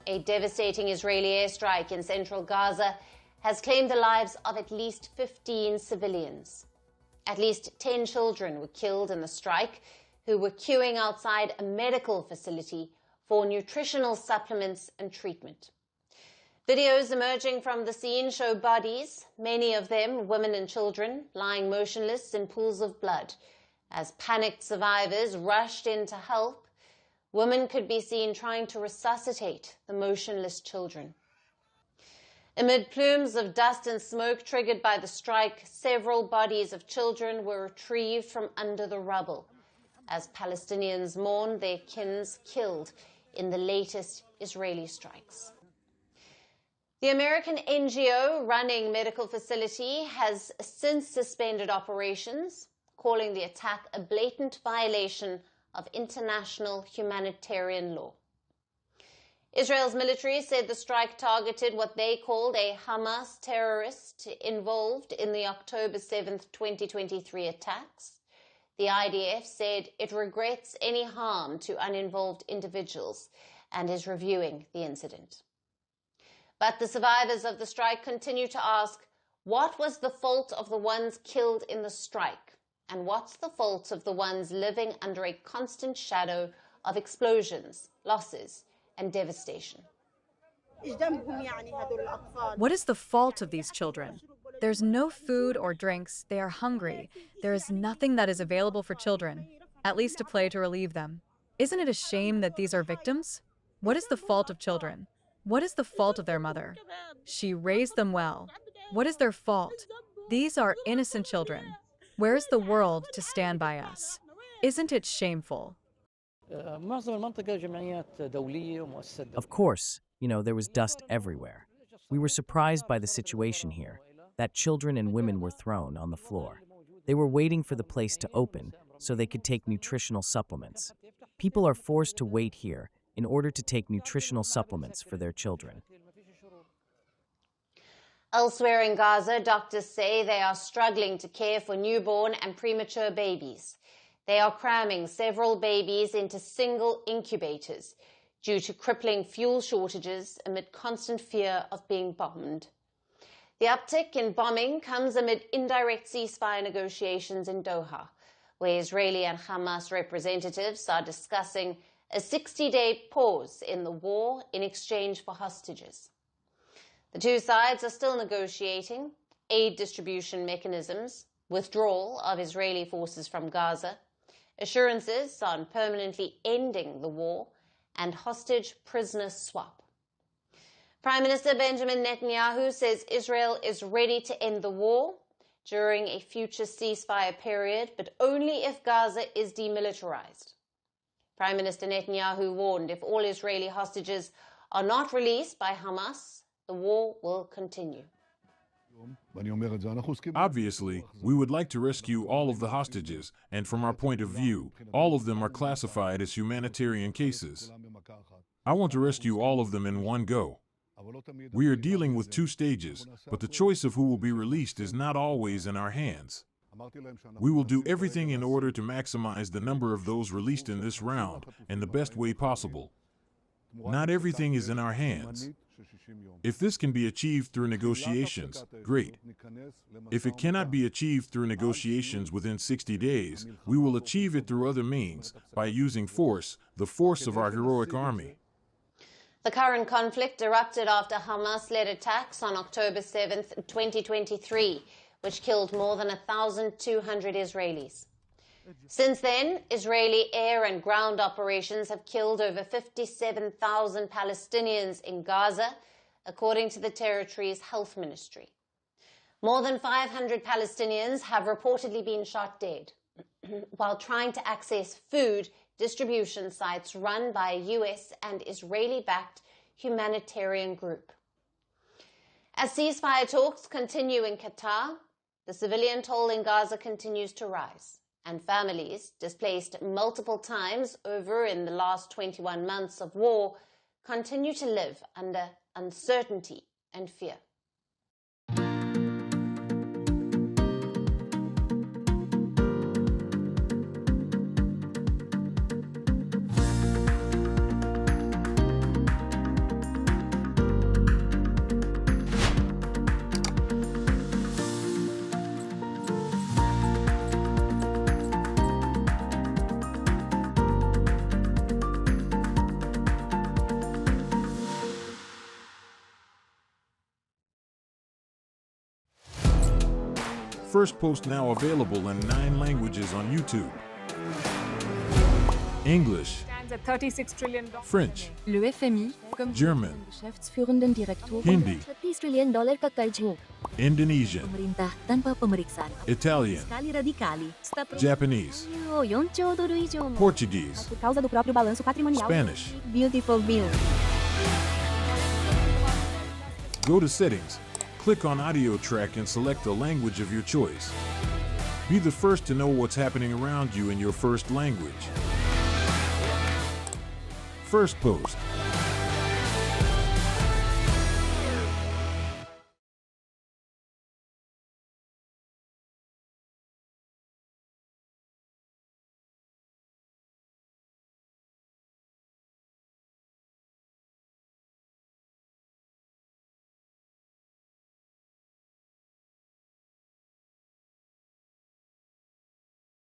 A devastating Israeli airstrike in central Gaza has claimed the lives of at least 15 civilians. At least 10 children were killed in the strike, who were queuing outside a medical facility for nutritional supplements and treatment. Videos emerging from the scene show bodies, many of them women and children, lying motionless in pools of blood. As panicked survivors rushed in to help, women could be seen trying to resuscitate the motionless children. Amid plumes of dust and smoke triggered by the strike, several bodies of children were retrieved from under the rubble as Palestinians mourn their kins killed in the latest Israeli strikes. The American NGO running medical facility has since suspended operations, calling the attack a blatant violation of international humanitarian law. Israel's military said the strike targeted what they called a Hamas terrorist involved in the October 7, 2023 attacks. The IDF said it regrets any harm to uninvolved individuals and is reviewing the incident. But the survivors of the strike continue to ask, what was the fault of the ones killed in the strike? And what's the fault of the ones living under a constant shadow of explosions, losses, and devastation? What is the fault of these children? There's no food or drinks. They are hungry. There is nothing that is available for children, at least to play to relieve them. Isn't it a shame that these are victims? What is the fault of children? What is the fault of their mother? She raised them well. What is their fault? These are innocent children. Where is the world to stand by us? Isn't it shameful? Of course, there was dust everywhere. We were surprised by the situation here, that children and women were thrown on the floor. They were waiting for the place to open so they could take nutritional supplements. People are forced to wait here in order to take nutritional supplements for their children. Elsewhere in Gaza, doctors say they are struggling to care for newborn and premature babies. They are cramming several babies into single incubators due to crippling fuel shortages amid constant fear of being bombed. The uptick in bombing comes amid indirect ceasefire negotiations in Doha, where Israeli and Hamas representatives are discussing a 60-day pause in the war in exchange for hostages. The two sides are still negotiating aid distribution mechanisms, withdrawal of Israeli forces from Gaza, assurances on permanently ending the war, and hostage-prisoner swap. Prime Minister Benjamin Netanyahu says Israel is ready to end the war during a future ceasefire period, but only if Gaza is demilitarized. Prime Minister Netanyahu warned if all Israeli hostages are not released by Hamas, the war will continue. Obviously, we would like to rescue all of the hostages, and from our point of view, all of them are classified as humanitarian cases. I want to rescue all of them in one go. We are dealing with two stages, but the choice of who will be released is not always in our hands. We will do everything in order to maximize the number of those released in this round in the best way possible. Not everything is in our hands. If this can be achieved through negotiations, great. If it cannot be achieved through negotiations within 60 days, we will achieve it through other means, by using force, the force of our heroic army. The current conflict erupted after Hamas-led attacks on October 7, 2023, which killed more than 1,200 Israelis. Since then, Israeli air and ground operations have killed over 57,000 Palestinians in Gaza, according to the territory's health ministry. More than 500 Palestinians have reportedly been shot dead while trying to access food distribution sites run by a US and Israeli-backed humanitarian group. As ceasefire talks continue in Qatar, the civilian toll in Gaza continues to rise, and families displaced multiple times over in the last 21 months of war continue to live under uncertainty and fear. Firstpost now available in 9 languages on YouTube. English, Stands at $36 trillion. French, Le FMI, comme German, Geschäftsführenden Direktor, Hindi, $30 trillion ka karjo. Indonesian, Pemerintah tanpa pemeriksaan. Italian, Sekali radikali. Japanese, 4兆ドル以上も Portuguese, por causa do próprio balanço patrimonial. Spanish. Beautiful bill. Go to Settings, click on Audio Track and select the language of your choice. Be the first to know what's happening around you in your first language. Firstpost.